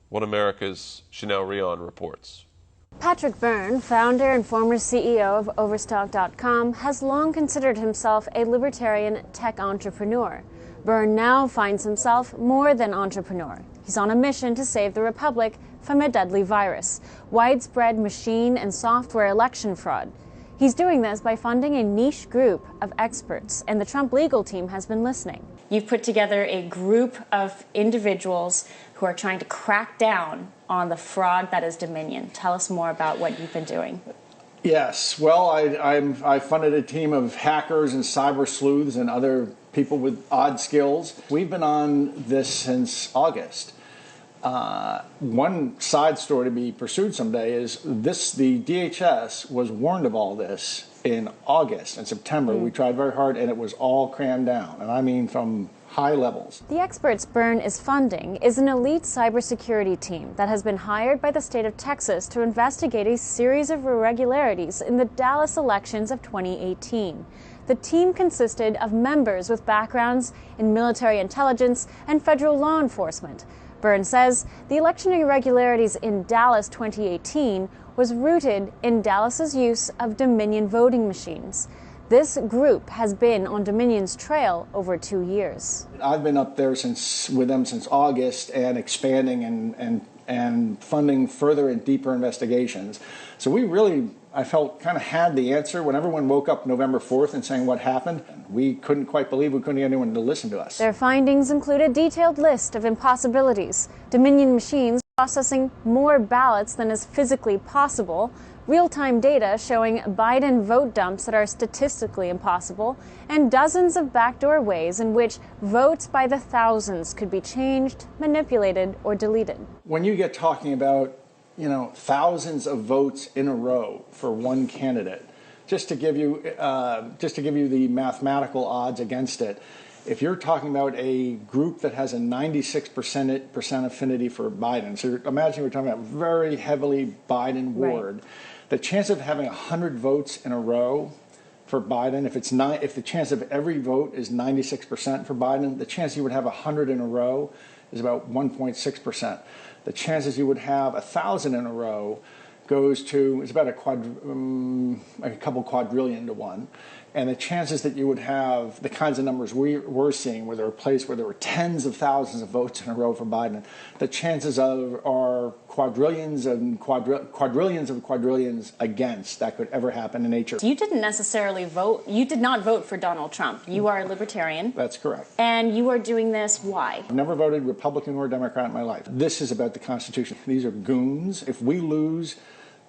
One America's Chanel Rion reports. Patrick Byrne, founder and former CEO of Overstock.com, has long considered himself a libertarian tech entrepreneur. Byrne now finds himself more than entrepreneur. He's on a mission to save the republic from a deadly virus, widespread machine and software election fraud. He's doing this by funding a niche group of experts, and the Trump legal team has been listening. You've put together a group of individuals who are trying to crack down on the fraud that is Dominion. Tell us more about what you've been doing. Yes, well, I funded a team of hackers and cyber sleuths and other people with odd skills. We've been on this since August. One side story to be pursued someday is the DHS was warned of all this in August and September. We tried very hard and it was all crammed down, and I mean from high levels. The experts Byrne is funding is an elite cybersecurity team that has been hired by the state of Texas to investigate a series of irregularities in the Dallas elections of 2018. The team consisted of members with backgrounds in military intelligence and federal law enforcement. Byrne says the election irregularities in Dallas 2018 was rooted in Dallas's use of Dominion voting machines. This group has been on Dominion's trail over 2 years. I've been up there with them since August and expanding and funding further and deeper investigations. So we really, I felt, kind of had the answer. When everyone woke up November 4th and saying what happened, we couldn't quite believe we couldn't get anyone to listen to us. Their findings include a detailed list of impossibilities, Dominion machines processing more ballots than is physically possible, real-time data showing Biden vote dumps that are statistically impossible, and dozens of backdoor ways in which votes by the thousands could be changed, manipulated, or deleted. When you get talking about, thousands of votes in a row for one candidate, just to give you the mathematical odds against it, if you're talking about a group that has a 96% affinity for Biden, so imagine we're talking about very heavily Biden ward, right. The chance of having 100 votes in a row for Biden, if the chance of every vote is 96% for Biden, the chance you would have 100 in a row is about 1.6%. The chances you would have 1,000 in a row is about a couple quadrillion to one. And the chances that you would have the kinds of numbers we're seeing, where there are places where there were tens of thousands of votes in a row for Biden, the chances are quadrillions and quadrillions of quadrillions against that could ever happen in nature. You didn't necessarily vote. You did not vote for Donald Trump. You are a libertarian. That's correct. And you are doing this, why? I've never voted Republican or Democrat in my life. This is about the Constitution. These are goons. If we lose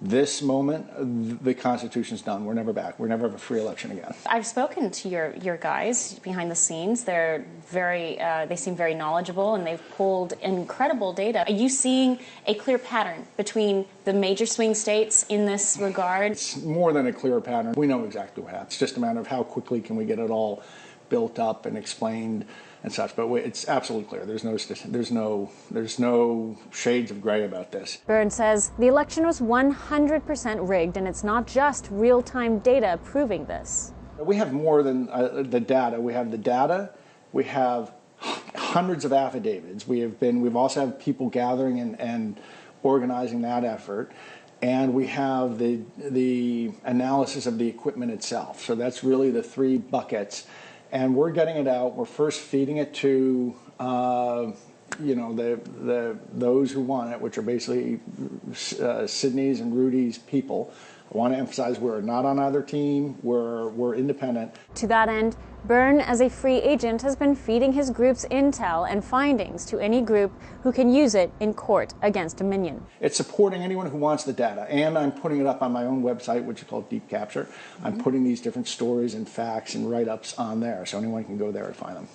this moment, the Constitution's done. We're never back. We're never have a free election again. I've spoken to your guys behind the scenes. They're they seem very knowledgeable, and they've pulled incredible data. Are you seeing a clear pattern between the major swing states in this regard? It's more than a clear pattern. We know exactly what happens. It's just a matter of how quickly can we get it all built up and explained and such, but it's absolutely clear. There's no shades of gray about this. Byrne says the election was 100% rigged, and it's not just real-time data proving this. We have more than the data. We have the data. We have hundreds of affidavits. We've also have people gathering and organizing that effort. And we have the analysis of the equipment itself. So that's really the three buckets. And we're getting it out. We're first feeding it to those who want it, which are basically Sydney's and Rudy's people. I want to emphasize we're not on either team. We're independent. To that end, Byrne, as a free agent, has been feeding his group's intel and findings to any group who can use it in court against Dominion. It's supporting anyone who wants the data, and I'm putting it up on my own website, which is called Deep Capture. I'm putting these different stories and facts and write-ups on there, so anyone can go there and find them.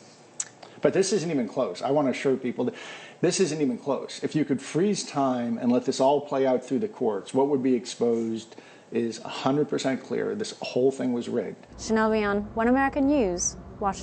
But this isn't even close. I want to show people that this isn't even close. If you could freeze time and let this all play out through the courts, what would be exposed is 100% clear. This whole thing was rigged. Chanel Rion, One American News, Washington.